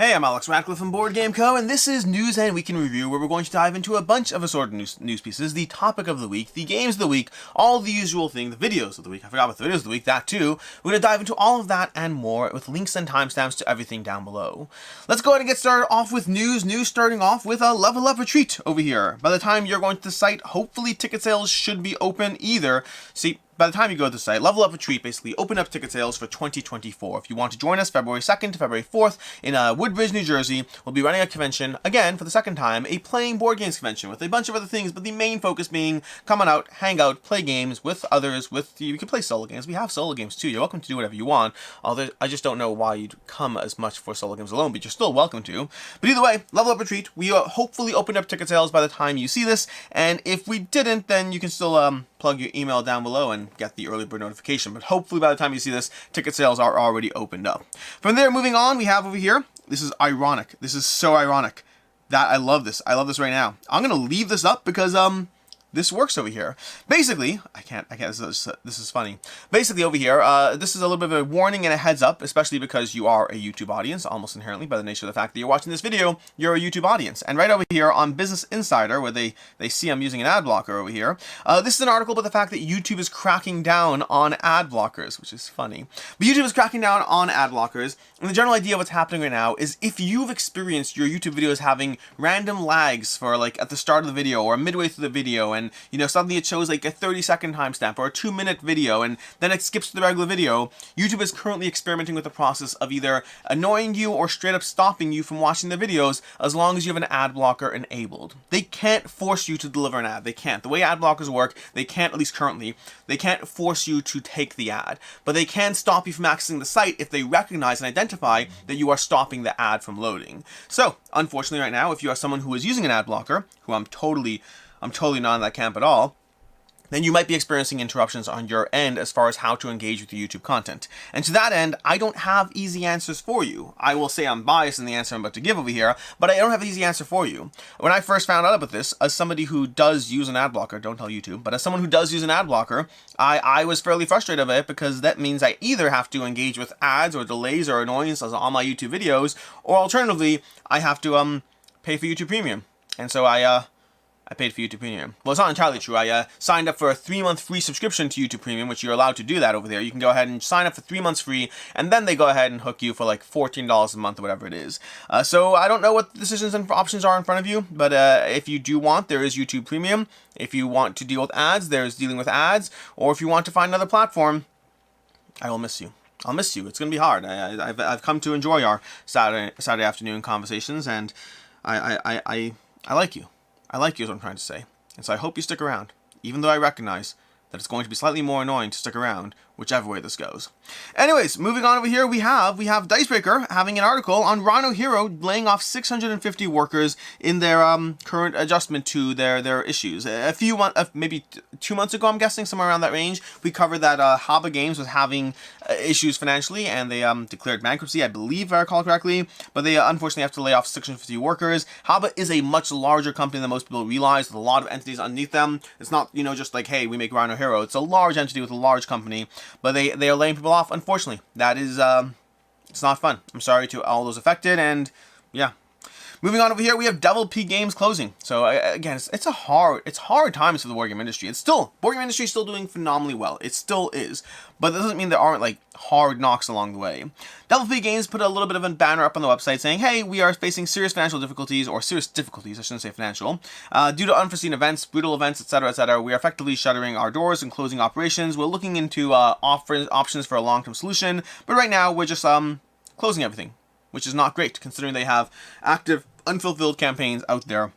Hey, I'm Alex Radcliffe from Board Game Co, and this is News and Week in Review, where we're going to dive into a bunch of assorted news pieces, the topic of the week, the games of the week, all the usual thing, the videos of the week. I forgot about the videos of the week, that too. We're going to dive into all of that and more with links and timestamps to everything down below. Let's go ahead and get started off with news. News starting off with a Level Up retreat over here. By the time you're going to the site, hopefully ticket sales should be open either. See, by the time you go to the site, Level Up Retreat basically open up ticket sales for 2024. If you want to join us February 2nd to February 4th in Woodbridge, New Jersey, we'll be running a convention, again, for the second time, a playing board games convention with a bunch of other things, but the main focus being come on out, hang out, play games with others, you can play solo games. We have solo games too. You're welcome to do whatever you want, although I just don't know why you'd come as much for solo games alone, but you're still welcome to. But either way, Level Up Retreat, we hopefully opened up ticket sales by the time you see this, and if we didn't, then you can still plug your email down below and get the early bird notification. But hopefully by the time you see this, ticket sales are already opened up. From there, moving on, we have over here, this is ironic. This is so ironic that I love this. I love this right now. I'm going to leave this up because, this works over here. Basically, I can't, this is funny. Basically over here, this is a little bit of a warning and a heads up, especially because you are a YouTube audience, almost inherently by the nature of the fact that you're watching this video, you're a YouTube audience. And right over here on Business Insider, where they see I'm using an ad blocker over here, this is an article about the fact that YouTube is cracking down on ad blockers, which is funny. But YouTube is cracking down on ad blockers, and the general idea of what's happening right now is if you've experienced your YouTube videos having random lags for like at the start of the video or midway through the video, and you know, suddenly it shows like a 30-second timestamp or a 2-minute video and then it skips to the regular video, YouTube is currently experimenting with the process of either annoying you or straight up stopping you from watching the videos as long as you have an ad blocker enabled. They can't force you to deliver an ad. They can't. The way ad blockers work, they can't, at least currently, they can't force you to take the ad. But they can stop you from accessing the site if they recognize and identify that you are stopping the ad from loading. So, unfortunately right now, if you are someone who is using an ad blocker, who I'm totally not in that camp at all, then you might be experiencing interruptions on your end as far as how to engage with the YouTube content. And to that end, I don't have easy answers for you. I will say I'm biased in the answer I'm about to give over here, but I don't have an easy answer for you. When I first found out about this, as somebody who does use an ad blocker, don't tell YouTube, but as someone who does use an ad blocker, I was fairly frustrated by it because that means I either have to engage with ads or delays or annoyances on my YouTube videos, or alternatively, I have to pay for YouTube Premium. And so I paid for YouTube Premium. Well, it's not entirely true. I signed up for a 3-month free subscription to YouTube Premium, which you're allowed to do that over there. You can go ahead and sign up for 3 months free, and then they go ahead and hook you for like $14 a month or whatever it is. So I don't know what the decisions and options are in front of you, but if you do want, there is YouTube Premium. If you want to deal with ads, there's dealing with ads. Or if you want to find another platform, I will miss you. I'll miss you. It's going to be hard. I've come to enjoy our Saturday afternoon conversations, and I like you. I like you is what I'm trying to say. And so I hope you stick around, even though I recognize that it's going to be slightly more annoying to stick around, whichever way this goes. Anyways, moving on over here, we have Dicebreaker having an article on Rhino Hero laying off 650 workers in their current adjustment to their issues. A few months, maybe 2 months ago, I'm guessing, somewhere around that range, we covered that Haba Games was having issues financially, and they declared bankruptcy, I believe, if I recall correctly, but they unfortunately have to lay off 650 workers. Haba is a much larger company than most people realize, with a lot of entities underneath them. It's not, you know, just like, hey, we make Rhino Hero. It's a large entity with a large company, but they are laying people off, unfortunately. That is, it's not fun. I'm sorry to all those affected, and yeah. Moving on over here, we have Devil P Games closing. So again, it's hard times for the board game industry. Board game industry is still doing phenomenally well. It still is, but that doesn't mean there aren't like hard knocks along the way. Devil P Games put a little bit of a banner up on the website saying, hey, we are facing serious financial difficulties, or serious difficulties, I shouldn't say financial, due to unforeseen events, brutal events, etc., etc. We are effectively shuttering our doors and closing operations. We're looking into options for a long-term solution, but right now we're just closing everything, which is not great considering they have active unfulfilled campaigns out there.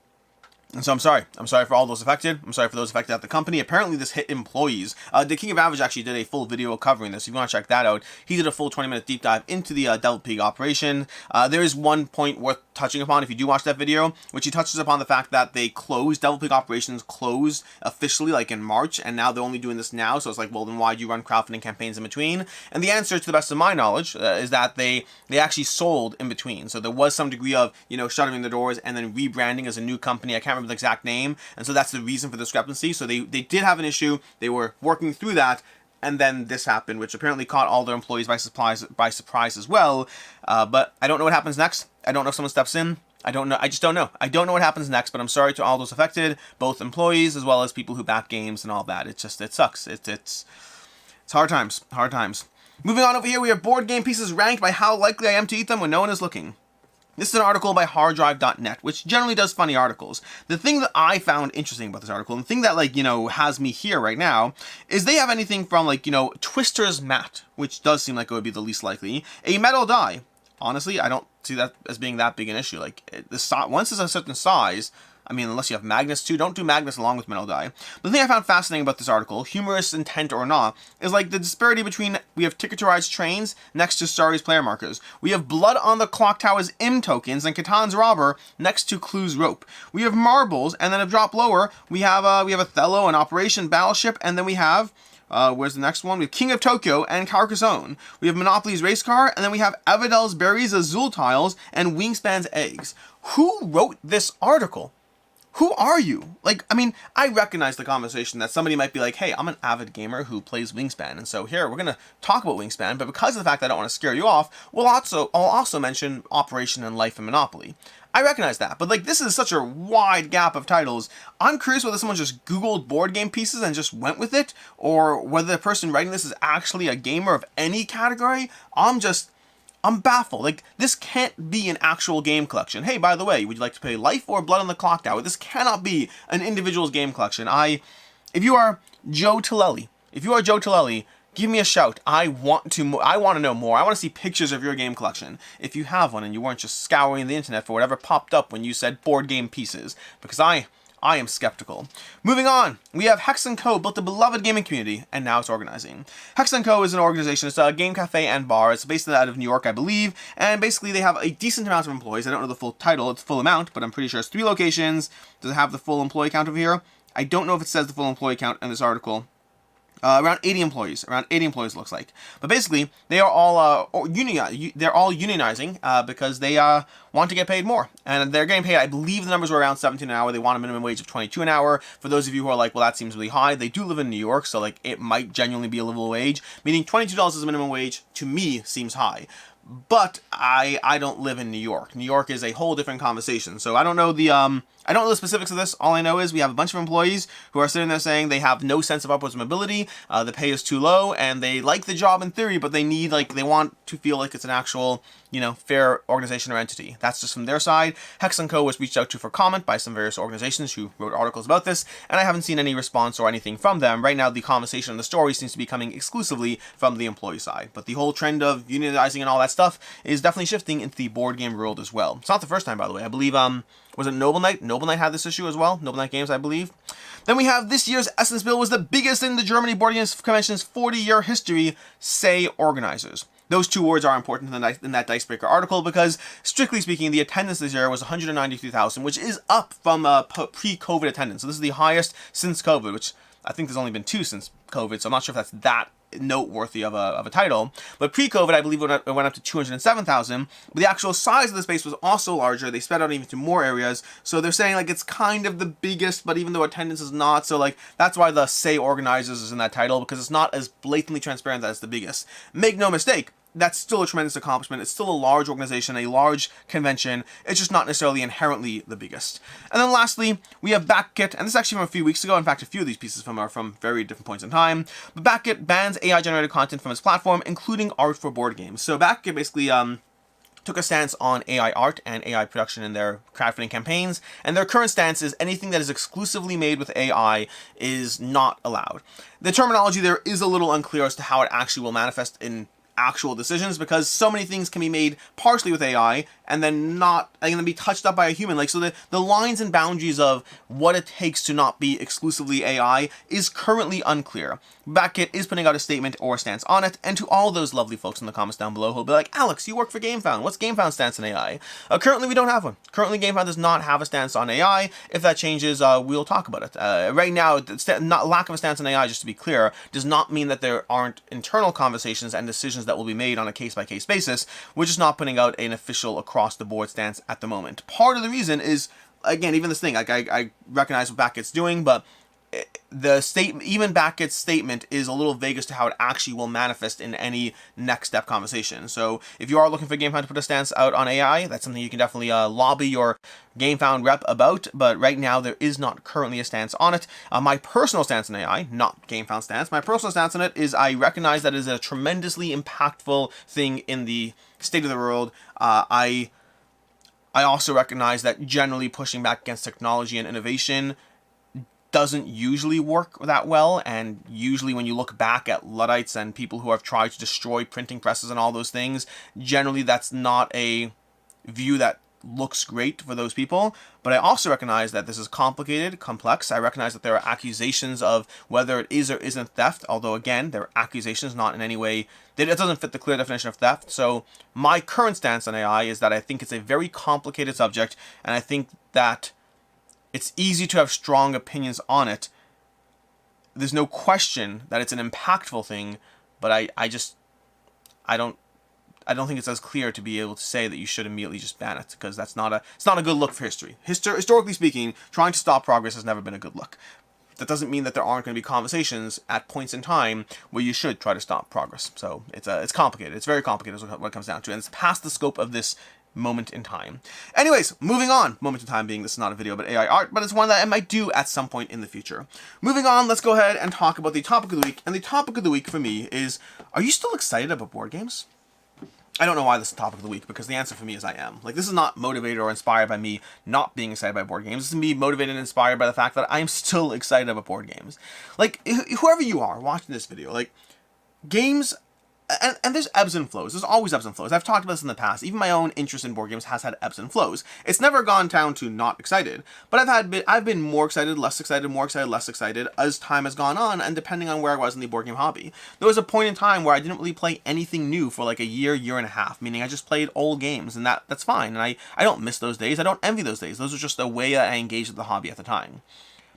And so I'm sorry. I'm sorry for all those affected. I'm sorry for those affected at the company. Apparently this hit employees. The King of Average actually did a full video covering this. If you want to check that out, he did a full 20-minute deep dive into the Devil Pig operation. There is one point worth touching upon if you do watch that video, which he touches upon the fact that they closed, Devil Pig operations closed officially like in March, and now they're only doing this now. So it's like, well, then why do you run crowdfunding campaigns in between? And the answer, to the best of my knowledge, is that they actually sold in between. So there was some degree of, you know, shuttering the doors and then rebranding as a new company. I can't remember the exact name, and so that's the reason for the discrepancy. So they did have an issue. They were working through that, and then this happened, which apparently caught all their employees by surprise as well. But I don't know what happens next. I don't know if someone steps in. I don't know. I just don't know. I don't know what happens next, but I'm sorry to all those affected, both employees as well as people who back games and all that. It sucks. It's hard times. Hard times. Moving on over here, we have board game pieces ranked by how likely I am to eat them when no one is looking. This is an article by harddrive.net, which generally does funny articles. The thing that I found interesting about this article, and the thing that, like, you know, has me here right now, is they have anything from, like, you know, Twister's Mat, which does seem like it would be the least likely, a metal die. Honestly, I don't see that as being that big an issue. Like, once it's a certain size, I mean, unless you have magnets too, don't do magnets along with metal die. The thing I found fascinating about this article, humorous intent or not, is like the disparity between, we have Ticket to Ride's trains next to Starry's player markers. We have Blood on the Clock Tower's IM tokens and Catan's Robber next to Clue's rope. We have marbles, and then a drop lower, we have Othello, an Operation Battleship, and then we have... where's the next one? We have King of Tokyo and Carcassonne. We have Monopoly's Race Car, and then we have Evadell's Berries, Azul Tiles, and Wingspan's Eggs. Who wrote this article? Who are you? Like, I mean, I recognize the conversation that somebody might be like, hey, I'm an avid gamer who plays Wingspan, and so here, we're going to talk about Wingspan, but because of the fact that I don't want to scare you off, I'll also mention Operation and Life and Monopoly. I recognize that, but like, this is such a wide gap of titles. I'm curious whether someone just Googled board game pieces and just went with it, or whether the person writing this is actually a gamer of any category. I'm baffled. Like, this can't be an actual game collection. Hey, by the way, would you like to play Life or Blood on the Clock Tower? This cannot be an individual's game collection. If you are Joe Tillelli, give me a shout. I want to know more. I want to see pictures of your game collection. If you have one and you weren't just scouring the internet for whatever popped up when you said board game pieces, because I am skeptical. Moving on, we have Hex Co, built a beloved gaming community, and now it's organizing. Hex Co is an organization. It's a game cafe and bar. It's based out of New York, I believe, and basically they have a decent amount of employees. I don't know the full title, it's full amount, but I'm pretty sure it's 3 locations. Does it have the full employee count over here? I don't know if it says the full employee count in this article. Around 80 employees. Around 80 employees, it looks like. But basically, they are all unionizing because they want to get paid more. And they're getting paid, I believe the numbers were around 17 an hour. They want a minimum wage of 22 an hour. For those of you who are like, well, that seems really high, they do live in New York, so like it might genuinely be a livable wage. Meaning $22 as a minimum wage, to me, seems high. But I don't live in New York. New York is a whole different conversation. So I don't know the specifics of this. All I know is we have a bunch of employees who are sitting there saying they have no sense of upwards mobility. The pay is too low, and they like the job in theory, but they want to feel like it's an actual, fair organization or entity. That's just from their side. Hex Co was reached out to for comment by some various organizations who wrote articles about this, and I haven't seen any response or anything from them. Right now, the conversation and the story seems to be coming exclusively from the employee side. But the whole trend of unionizing and all that stuff is definitely shifting into the board game world as well. It's not the first time, by the way. I believe, was it Noble Knight? Noble Knight had this issue as well. Noble Knight Games, I believe. Then we have this year's Essen Spiel was the biggest in the Germany Board Games Convention's 40-year history, say organizers. Those 2 words are important in that Dicebreaker article because, strictly speaking, the attendance this year was 193,000, which is up from pre-COVID attendance. So this is the highest since COVID, which I think there's only been 2 since COVID, so I'm not sure if that's that noteworthy of a title. But pre-COVID, I believe it went up to 207,000. But the actual size of the space was also larger. They spread out even to more areas. So they're saying like it's kind of the biggest, but even though attendance is not, so like that's why the say organizers is in that title, because it's not as blatantly transparent that it's the biggest. Make no mistake, that's still a tremendous accomplishment. It's still a large organization, a large convention. It's just not necessarily inherently the biggest. And then lastly, we have BackerKit, and this is actually from a few weeks ago. In fact, a few of these pieces are from very different points in time. But BackerKit bans AI-generated content from its platform, including art for board games. So BackerKit basically took a stance on AI art and AI production in their crowdfunding campaigns, and their current stance is anything that is exclusively made with AI is not allowed. The terminology there is a little unclear as to how it actually will manifest in actual decisions, because so many things can be made partially with AI and then be touched up by a human. Like, so the lines and boundaries of what it takes to not be exclusively AI is currently unclear. BackerKit is putting out a statement or a stance on it, and to all those lovely folks in the comments down below who'll be like, Alex, you work for GameFound. What's GameFound's stance on AI? Currently, we don't have one. Currently, GameFound does not have a stance on AI. If that changes, we'll talk about it. Right now, lack of a stance on AI, just to be clear, does not mean that there aren't internal conversations and decisions that will be made on a case-by-case basis. We're just not putting out an official across-the-board stance at the moment. Part of the reason is, again, even this thing, like I recognize what BackerKit's doing, but even BackerKit's statement is a little vague as to how it actually will manifest in any next step conversation. So if you are looking for GameFound to put a stance out on AI, that's something you can definitely lobby your GameFound rep about, but right now there is not currently a stance on it. My personal stance on AI, not GameFound stance, my personal stance on it is I recognize that it is a tremendously impactful thing in the state of the world. I also recognize that generally pushing back against technology and innovation doesn't usually work that well, and usually when you look back at Luddites and people who have tried to destroy printing presses and all those things, generally that's not a view that looks great for those people. But I also recognize that this is complicated, complex. I recognize that there are accusations of whether it is or isn't theft, although again, they're accusations, not in any way, it doesn't fit the clear definition of theft. So my current stance on AI is that I think it's a very complicated subject, and I think that it's easy to have strong opinions on it. There's no question that it's an impactful thing, but I don't think it's as clear to be able to say that you should immediately just ban it, because it's not a good look for history. Historically speaking, trying to stop progress has never been a good look. That doesn't mean that there aren't going to be conversations at points in time where you should try to stop progress. So it's complicated. It's very complicated is what it comes down to, and it's past the scope of this moment in time. Anyways, moving on. Moment in time being this is not a video about AI art, but it's one that I might do at some point in the future. Moving on, let's go ahead and talk about the topic of the week. And the topic of the week for me is, are you still excited about board games? I don't know why this is the topic of the week, because the answer for me is I am. Like, this is not motivated or inspired by me not being excited by board games. This is me motivated and inspired by the fact that I am still excited about board games. Like, whoever you are watching this video, like, games, and there's ebbs and flows. There's always ebbs and flows. I've talked about this in the past. Even my own interest in board games has had ebbs and flows. It's never gone down to not excited, but I've been more excited, less excited, more excited, less excited as time has gone on, and depending on where I was in the board game hobby. There was a point in time where I didn't really play anything new for like a year and a half, meaning I just played old games, and that's fine. And I don't miss those days. I don't envy those days. Those are just the way that I engaged with the hobby at the time.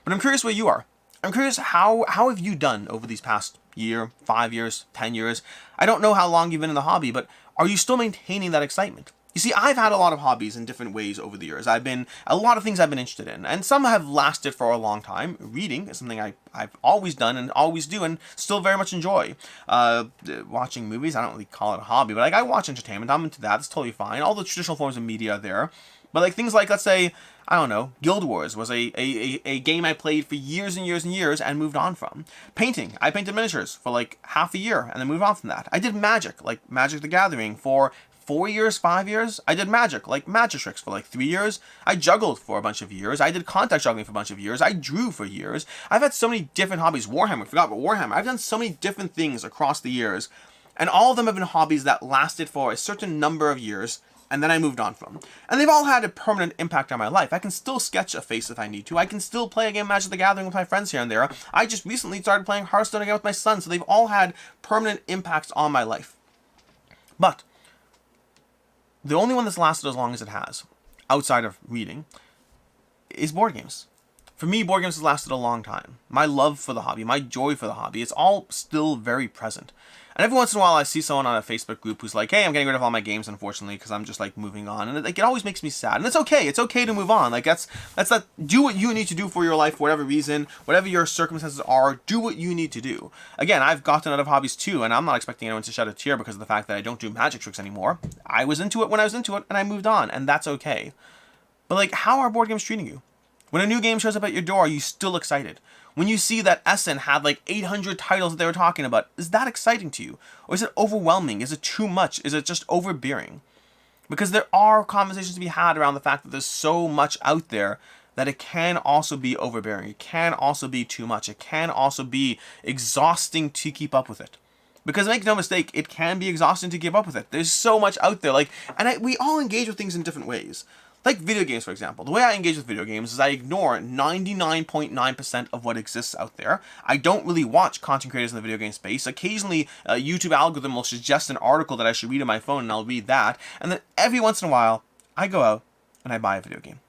But I'm curious where you are. I'm curious, how have you done over these past year, 5 years, 10 years? I don't know how long you've been in the hobby, but are you still maintaining that excitement? You see, I've had a lot of hobbies in different ways over the years. A lot of things I've been interested in, and some have lasted for a long time. Reading is something I've always done and always do and still very much enjoy. Watching movies, I don't really call it a hobby, but like, I watch entertainment, I'm into that, it's totally fine. All the traditional forms of media are there. But like things like, let's say, I don't know, Guild Wars was a game I played for years and years and years and moved on from. Painting, I painted miniatures for like half a year and then moved on from that. I did Magic, like Magic the Gathering, for 4 years, 5 years. I did Magic, like Magic Tricks, for like 3 years. I juggled for a bunch of years. I did contact juggling for a bunch of years. I drew for years. I've had so many different hobbies. Warhammer, forgot about Warhammer. I've done so many different things across the years, and all of them have been hobbies that lasted for a certain number of years, and then I moved on from. And they've all had a permanent impact on my life. I can still sketch a face if I need to. I can still play a game of Magic the Gathering with my friends here and there. I just recently started playing Hearthstone again with my son, so they've all had permanent impacts on my life. But the only one that's lasted as long as it has, outside of reading, is board games. For me, board games has lasted a long time. My love for the hobby, my joy for the hobby, it's all still very present. And every once in a while I see someone on a Facebook group who's like, hey, I'm getting rid of all my games, unfortunately, because I'm just like moving on. And it always makes me sad. And it's okay. It's okay to move on. Like that's that. Do what you need to do for your life, for whatever reason, whatever your circumstances are, do what you need to do. Again, I've gotten out of hobbies too, and I'm not expecting anyone to shed a tear because of the fact that I don't do magic tricks anymore. I was into it when I was into it, and I moved on, and that's okay. But like, how are board games treating you? When a new game shows up at your door, are you still excited? When you see that Essen had like 800 titles that they were talking about, is that exciting to you? Or is it overwhelming? Is it too much? Is it just overbearing? Because there are conversations to be had around the fact that there's so much out there that it can also be overbearing. It can also be too much. It can also be exhausting to keep up with it. Because make no mistake, it can be exhausting to keep up with it. There's so much out there. We all engage with things in different ways. Like video games, for example. The way I engage with video games is I ignore 99.9% of what exists out there. I don't really watch content creators in the video game space. Occasionally, a YouTube algorithm will suggest an article that I should read on my phone, and I'll read that. And then every once in a while, I go out and I buy a video game.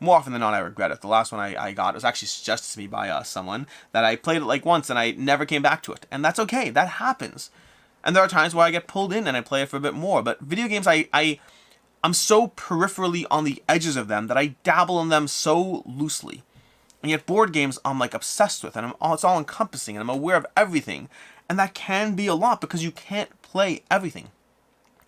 More often than not, I regret it. The last one I got was actually suggested to me by someone that I played it like once and I never came back to it. And that's okay. That happens. And there are times where I get pulled in and I play it for a bit more. But video games, I'm so peripherally on the edges of them that I dabble in them so loosely. And yet board games I'm like obsessed with, and it's all encompassing, and I'm aware of everything. And that can be a lot because you can't play everything.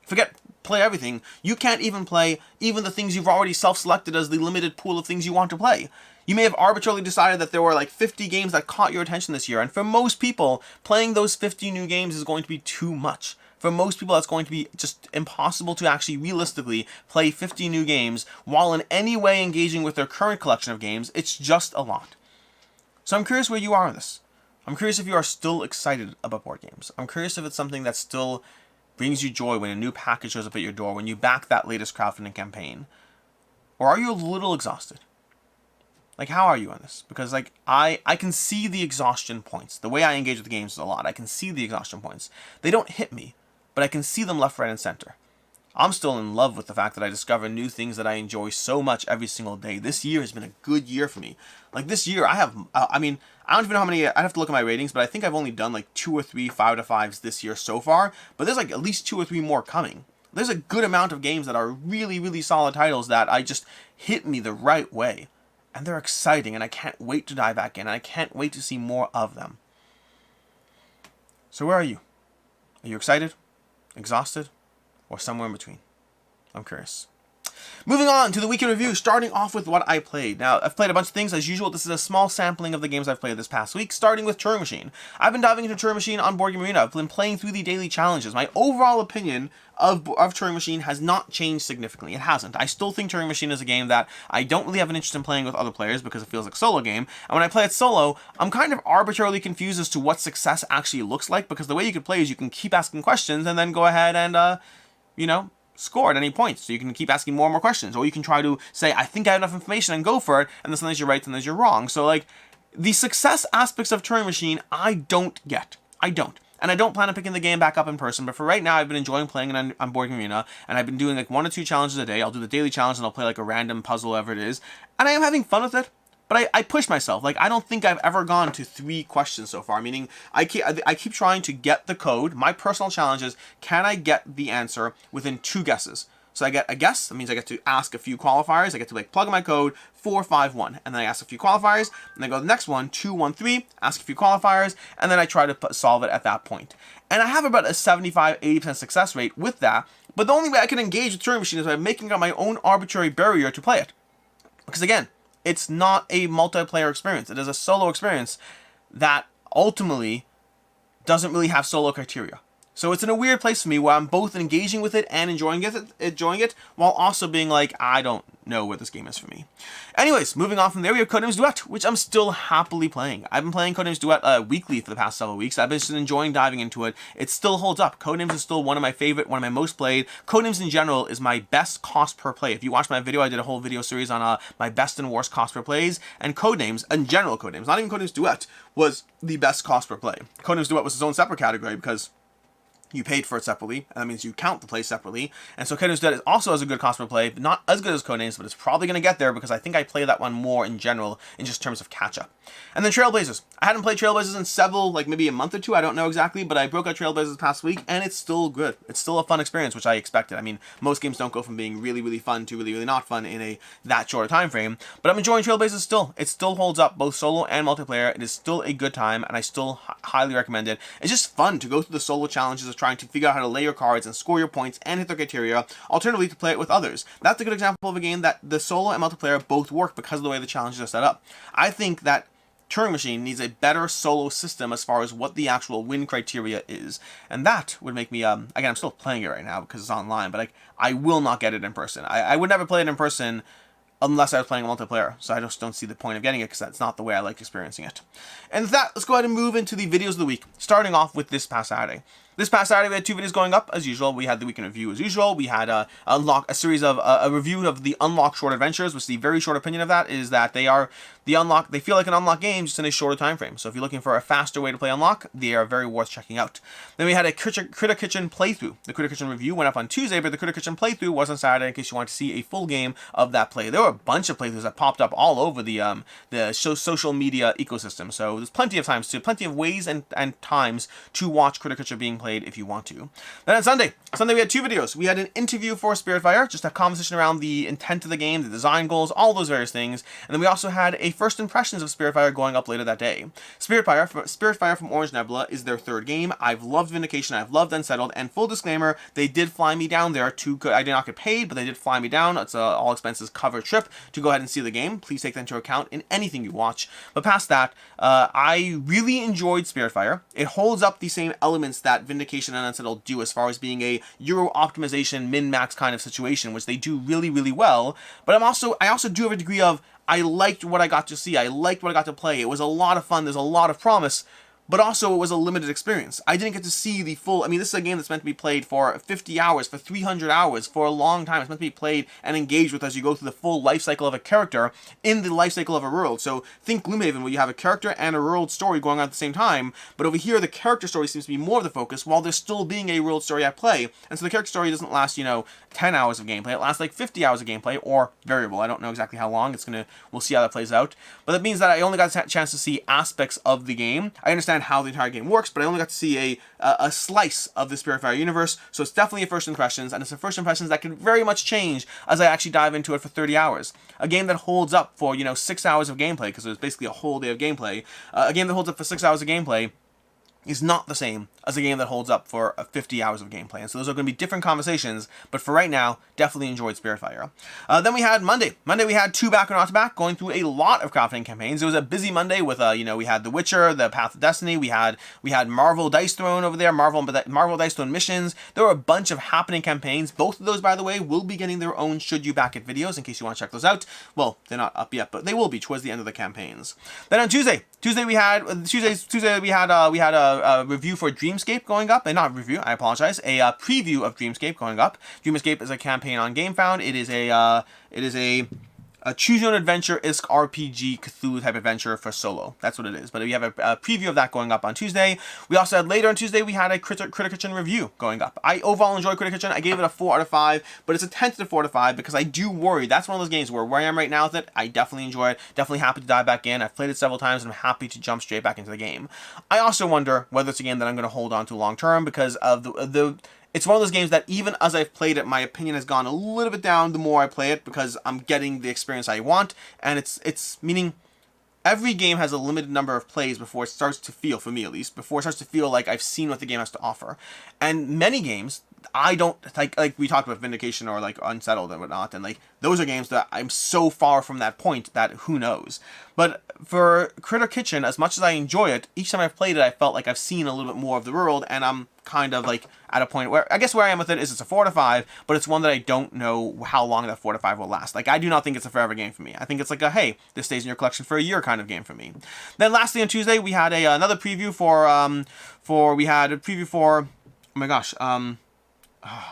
Forget play everything. You can't even play even the things you've already self-selected as the limited pool of things you want to play. You may have arbitrarily decided that there were like 50 games that caught your attention this year, and for most people, playing those 50 new games is going to be too much. For most people, that's going to be just impossible to actually realistically play 50 new games while in any way engaging with their current collection of games. It's just a lot. So I'm curious where you are on this. I'm curious if you are still excited about board games. I'm curious if it's something that still brings you joy when a new package shows up at your door, when you back that latest crowdfunding campaign. Or are you a little exhausted? Like, how are you on this? Because, like, I can see the exhaustion points. The way I engage with the games is a lot. I can see the exhaustion points. They don't hit me, but I can see them left, right, and center. I'm still in love with the fact that I discover new things that I enjoy so much every single day. This year has been a good year for me. Like, this year, I don't even know how many, I'd have to look at my ratings, but I think I've only done, like, 2 or 3 5-to-5s this year so far. But there's, like, at least 2 or 3 more coming. There's a good amount of games that are really, really solid titles that I just hit me the right way. And they're exciting, and I can't wait to dive back in, and I can't wait to see more of them. So where are you? Are you excited, exhausted, or somewhere in between? I'm curious. Moving on to the week in review, starting off with what I played. Now, I've played a bunch of things. As usual, this is a small sampling of the games I've played this past week, starting with Turing Machine. I've been diving into Turing Machine on Board Game Arena. I've been playing through the daily challenges. My overall opinion of Turing Machine has not changed significantly. It hasn't. I still think Turing Machine is a game that I don't really have an interest in playing with other players because it feels like a solo game. And when I play it solo, I'm kind of arbitrarily confused as to what success actually looks like, because the way you can play is you can keep asking questions and then go ahead and, score at any point. So you can keep asking more and more questions. Or you can try to say, I think I have enough information, and go for it. And then sometimes you're right, sometimes you're wrong. So, like, the success aspects of Turing Machine, I don't get. I don't. And I don't plan on picking the game back up in person, but for right now, I've been enjoying playing it on Board Game Arena, and I've been doing like 1 or 2 challenges a day. I'll do the daily challenge, and I'll play like a random puzzle, whatever it is. And I am having fun with it. But I push myself. Like, I don't think I've ever gone to 3 questions so far, meaning I keep trying to get the code. My personal challenge is, can I get the answer within 2 guesses? So I get a guess. That means I get to ask a few qualifiers. I get to like plug in my code 4, 5, 1, and then I ask a few qualifiers, and then go to the next one 2, 1, 3, ask a few qualifiers, and then I try to solve it at that point. And I have about a 75-80% success rate with that. But the only way I can engage with Turing Machine is by making up my own arbitrary barrier to play it. Because again, it's not a multiplayer experience. It is a solo experience that ultimately doesn't really have solo criteria. So it's in a weird place for me where I'm both engaging with it and enjoying it, while also being like, I don't know what this game is for me. Anyways, moving on from there, we have Codenames Duet, which I'm still happily playing. I've been playing Codenames Duet weekly for the past several weeks. I've been just enjoying diving into it. It still holds up. Codenames is still one of my favorite, one of my most played. Codenames in general is my best cost per play. If you watch my video, I did a whole video series on my best and worst cost per plays, and Codenames, in general Codenames, not even Codenames Duet, was the best cost per play. Codenames Duet was its own separate category because you paid for it separately, and that means you count the play separately. And so Codenames Duet also has a good cost per play, but not as good as Codenames, but it's probably going to get there because I think I play that one more in general in just terms of catch-up. And then Trailblazers. I hadn't played Trailblazers in several, like maybe a month or 2, I don't know exactly, but I broke out Trailblazers this past week, and it's still good. It's still a fun experience, which I expected. I mean, most games don't go from being really, really fun to really, really not fun in that short a time frame, but I'm enjoying Trailblazers still. It still holds up, both solo and multiplayer. It is still a good time, and I still highly recommend it. It's just fun to go through the solo challenges of trying to figure out how to lay your cards and score your points and hit the criteria, alternatively to play it with others. That's a good example of a game that the solo and multiplayer both work because of the way the challenges are set up. I think that Turing Machine needs a better solo system as far as what the actual win criteria is, and that would make me, again, I'm still playing it right now because it's online, but I will not get it in person. I would never play it in person unless I was playing a multiplayer, so I just don't see the point of getting it because that's not the way I like experiencing it. And with that, let's go ahead and move into the videos of the week, starting off with this past Saturday. This past Saturday, we had 2 videos going up, as usual. We had the weekend review, as usual. We had a review of the Unlock Short Adventures, which the very short opinion of that is that they feel like an Unlock game, just in a shorter time frame. So if you're looking for a faster way to play Unlock, they are very worth checking out. Then we had a Critter Kitchen playthrough. The Critter Kitchen review went up on Tuesday, but the Critter Kitchen playthrough was on Saturday in case you want to see a full game of that play. There were a bunch of playthroughs that popped up all over the social media ecosystem. So there's plenty of ways and times to watch Critter Kitchen being played. played if you want to. Then on Sunday we had 2 videos. We had an interview for Spiritfire, just a conversation around the intent of the game, the design goals, all those various things. And then we also had a first impressions of Spiritfire going up later that day. Spiritfire from Orange Nebula is their 3rd game. I've loved Vindication, I've loved Unsettled, and full disclaimer, they did fly me down there to, I did not get paid, but they did fly me down. It's a all expenses covered trip to go ahead and see the game. Please take that into account in anything you watch. But past that, I really enjoyed Spiritfire. It holds up the same elements that Vindication and Unsettled do as far as being a Euro optimization min-max kind of situation, which they do really, really well. But I also do have a degree of, I liked what I got to see. I liked what I got to play. It was a lot of fun. There's a lot of promise. But also, it was a limited experience. I didn't get to see the full... I mean, this is a game that's meant to be played for 50 hours, for 300 hours, for a long time. It's meant to be played and engaged with as you go through the full life cycle of a character in the life cycle of a world. So think Gloomhaven, where you have a character and a world story going on at the same time. But over here, the character story seems to be more of the focus, while there's still being a world story at play. And so the character story doesn't last, 10 hours of gameplay. It lasts like 50 hours of gameplay, or variable. I don't know exactly how long. We'll see how that plays out. But that means that I only got a chance to see aspects of the game. I understand how the entire game works, but I only got to see a slice of the Spiritfire universe, so it's definitely a first impressions, and it's a first impressions that can very much change as I actually dive into it for 30 hours. A game that holds up for, 6 hours of gameplay, because it was basically a whole day of gameplay. A game that holds up for 6 hours of gameplay is not the same as a game that holds up for 50 hours of gameplay. And so those are going to be different conversations, but for right now, definitely enjoyed Spiritfire. Then we had Monday. Monday we had 2 back and not to back, going through a lot of crafting campaigns. It was a busy Monday with, we had The Witcher, The Path of Destiny, we had Marvel Dice Throne over there, Marvel Dice Throne missions. There were a bunch of happening campaigns. Both of those, by the way, will be getting their own Should You Back It videos, in case you want to check those out. Well, they're not up yet, but they will be towards the end of the campaigns. Then on Tuesday we had a review for DreamEscape going up, and not review, I apologize, a preview of DreamEscape going up. DreamEscape is a campaign on GameFound. It is a choose your own adventure-esque RPG Cthulhu type adventure for solo. That's what it is. But we have a preview of that going up on Tuesday. We also had later on Tuesday, we had a Critter Kitchen review going up. I overall enjoyed Critter Kitchen. I gave it a 4 out of 5, but it's a tentative 4 out of 5 because I do worry. That's one of those games where I am right now with it, I definitely enjoy it. Definitely happy to dive back in. I've played it several times and I'm happy to jump straight back into the game. I also wonder whether it's a game that I'm going to hold on to long term because of it's one of those games that even as I've played it, my opinion has gone a little bit down the more I play it because I'm getting the experience I want, and it's meaning every game has a limited number of plays before it starts to feel, for me at least, before it starts to feel like I've seen what the game has to offer. And many games, I don't, like we talked about Vindication or like Unsettled and whatnot, and like those are games that I'm so far from that point that who knows. But for Critter Kitchen, as much as I enjoy it, each time I've played it, I felt like I've seen a little bit more of the world, and I'm kind of like at a point where, I guess where I am with it is it's a 4 out of 5, but it's one that I don't know how long that 4 out of 5 will last. Like, I do not think it's a forever game for me. I think it's like a, hey, this stays in your collection for a year kind of game for me. Then lastly on Tuesday, we had another preview for, oh my gosh,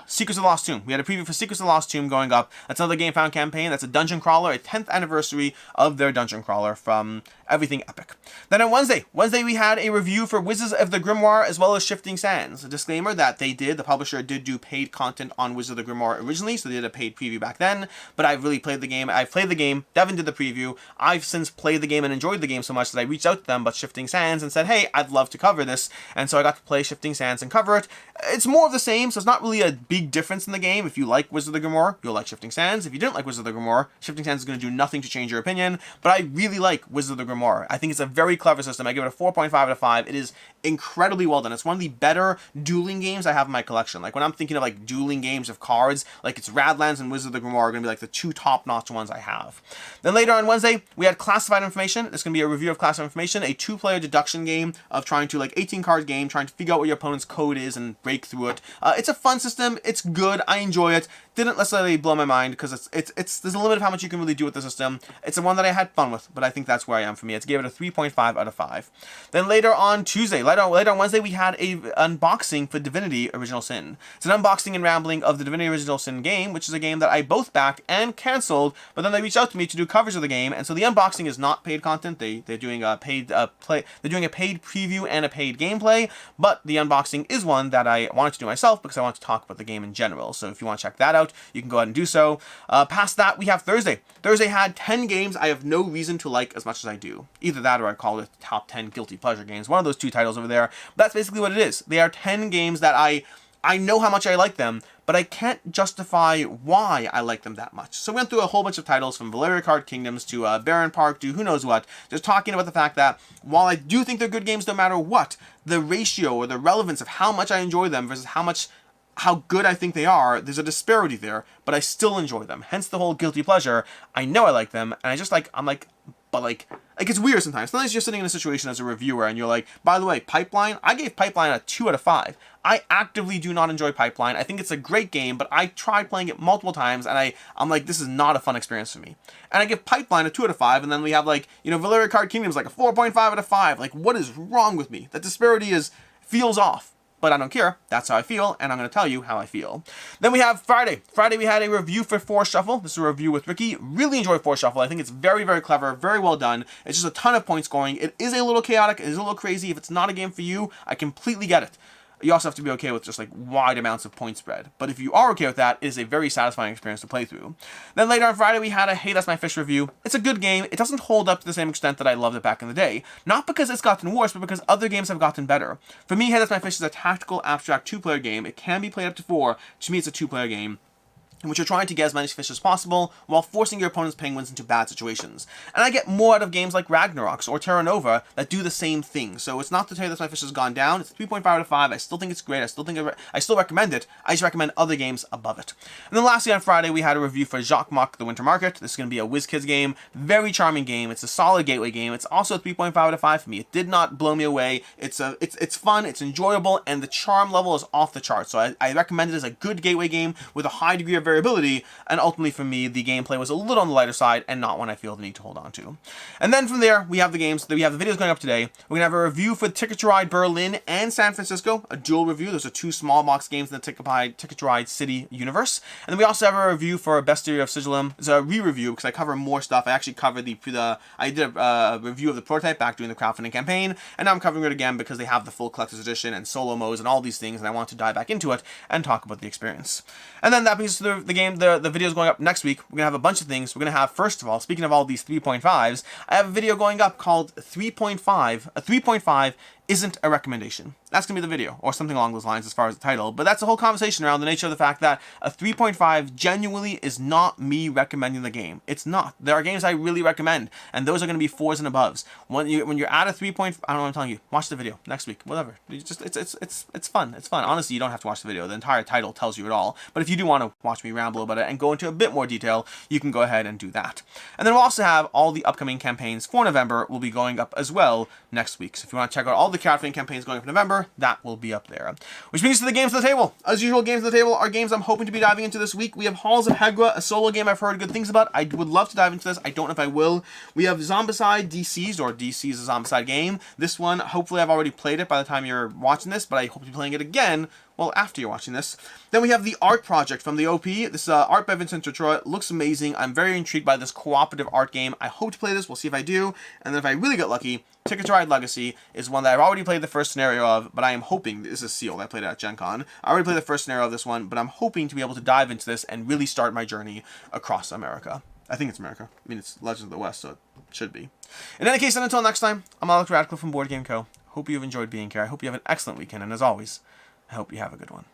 Secrets of the Lost Tomb. We had a preview for Secrets of the Lost Tomb going up. That's another GameFound campaign. That's a dungeon crawler, a 10th anniversary of their dungeon crawler from Everything Epic. Then on Wednesday we had a review for Wizards of the Grimoire as well as Shifting Sands. A disclaimer that the publisher did do paid content on Wizards of the Grimoire originally, so they did a paid preview back then, but I've really played the game. I've played the game, Devin did the preview, I've since played the game and enjoyed the game so much that I reached out to them about Shifting Sands and said, hey, I'd love to cover this, and so I got to play Shifting Sands and cover it. It's more of the same, so it's not really a big difference in the game. If you like Wizards of the Grimoire, you'll like Shifting Sands. If you didn't like Wizards of the Grimoire, Shifting Sands is going to do nothing to change your opinion, but I really like Wizards of the Grimoire. I think it's a very clever system. I give it a 4.5 out of 5. It is incredibly well done. It's one of the better dueling games I have in my collection. Like when I'm thinking of like dueling games of cards, like it's Radlands and Wizards of the Grimoire are going to be like the 2 top-notch ones I have. Then later on Wednesday, we had Classified Information. It's going to be a review of Classified Information, a 2-player deduction game of trying to, like 18-card game, trying to figure out what your opponent's code is and break through it. It's a fun system. It's good. I enjoy it. Didn't necessarily blow my mind because there's a limit of how much you can really do with the system. It's the one that I had fun with, but I think that's where I am for me. It's gave it a 3.5 out of 5. Then later on Wednesday, we had a unboxing for Divinity Original Sin. It's an unboxing and rambling of the Divinity Original Sin game, which is a game that I both backed and canceled, but then they reached out to me to do covers of the game, and so the unboxing is not paid content. They're doing a paid preview and a paid gameplay, but the unboxing is one that I wanted to do myself because I want to talk about the game in general. So if you want to check that out, out, you can go ahead and do so. Past that, we have Thursday. Thursday had 10 games I have no reason to like as much as I do. Either that or I call it top 10 guilty pleasure games. One of those two titles over there. But that's basically what it is. They are 10 games that I know how much I like them, but I can't justify why I like them that much. So we went through a whole bunch of titles from Valeria Card Kingdoms to Baron Park to who knows what, just talking about the fact that while I do think they're good games no matter what, the ratio or the relevance of how much I enjoy them versus how good I think they are, there's a disparity there, but I still enjoy them. Hence the whole guilty pleasure. I know I like them, and I just like, it's weird sometimes. Sometimes you're sitting in a situation as a reviewer and you're like, by the way, Pipeline, I gave Pipeline a 2 out of 5. I actively do not enjoy Pipeline. I think it's a great game, but I tried playing it multiple times and I'm like, this is not a fun experience for me. And I give Pipeline a 2 out of 5, and then we have like, Valeria Card Kingdoms like a 4.5 out of 5. Like, what is wrong with me? That disparity feels off. But I don't care. That's how I feel, and I'm going to tell you how I feel. Then we have Friday. Friday we had a review for Force Shuffle. This is a review with Ricky. Really enjoy Force Shuffle. I think it's very, very clever, very well done. It's just a ton of point scoring. It is a little chaotic. It is a little crazy. If it's not a game for you, I completely get it. You also have to be okay with just like wide amounts of point spread. But if you are okay with that, it is a very satisfying experience to play through. Then later on Friday, we had a Hey, That's My Fish review. It's a good game. It doesn't hold up to the same extent that I loved it back in the day. Not because it's gotten worse, but because other games have gotten better. For me, Hey, That's My Fish is a tactical, abstract 2-player game. It can be played up to 4. To me, it's a 2-player game in which you're trying to get as many fish as possible while forcing your opponent's penguins into bad situations. And I get more out of games like Ragnarok's or Terra Nova that do the same thing. So it's not to tell you that My Fish has gone down. It's 3.5 out of 5. I still think it's great. I still recommend it. I just recommend other games above it. And then lastly on Friday, we had a review for Jokkmok, The Winter Market. This is going to be a WizKids game. Very charming game. It's a solid gateway game. It's also a 3.5 out of 5 for me. It did not blow me away. It's fun, it's enjoyable, and the charm level is off the charts. So I recommend it as a good gateway game with a high degree of variability. And ultimately for me, the gameplay was a little on the lighter side and not one I feel the need to hold on to. And then from there, we have the games. We have the videos going up today. We're going to have a review for Ticket to Ride Berlin and San Francisco, a dual review. Those are 2 small box games in the Ticket to Ride City universe. And then we also have a review for Bestiary of Sigillum. It's a re-review because I cover more stuff. I actually covered I did a review of the prototype back during the crowdfunding campaign, and now I'm covering it again because they have the full collector's edition and solo modes and all these things, and I want to dive back into it and talk about the experience. And then that brings us to the game, the videos going up next week. We're going to have a bunch of things. We're going to have, first of all, speaking of all these 3.5s, I have a video going up called 3.5. A 3.5 isn't a recommendation. That's going to be the video, or something along those lines as far as the title. But that's a whole conversation around the nature of the fact that a 3.5 genuinely is not me recommending the game. It's not. There are games I really recommend, and those are going to be 4s and aboves. When you're at a 3.5, I don't know what I'm telling you. Watch the video next week, whatever. It's fun. It's fun. Honestly, you don't have to watch the video. The entire title tells you it all. But if you do want to watch me ramble about it and go into a bit more detail, you can go ahead and do that. And then we'll also have all the upcoming campaigns for November will be going up as well next week. So if you want to check out all the crowdfunding campaigns going up in November, that will be up there. Which brings us to the games on the table. As usual, games on the table are games I'm hoping to be diving into this week. We have Halls of Hegra, a solo game I've heard good things about. I would love to dive into this. I don't know if I will. We have Zombicide DC's, or DC's a Zombicide game. This one, hopefully I've already played it by the time you're watching this, but I hope to be playing it again, well, after you're watching this. Then we have the art project from the OP. This is art by Vincent Detroit. It looks amazing. I'm very intrigued by this cooperative art game. I hope to play this. We'll see if I do. And then if I really get lucky, Ticket to Ride Legacy is one that I've already played the first scenario of, but I am hoping, this is sealed, I played it at Gen Con. I already played the first scenario of this one, but I'm hoping to be able to dive into this and really start my journey across America. I think it's America. I mean, it's Legends of the West, so it should be. In any case, and until next time, I'm Alex Radcliffe from Board Game Co. Hope you've enjoyed being here. I hope you have an excellent weekend, and as always, I hope you have a good one.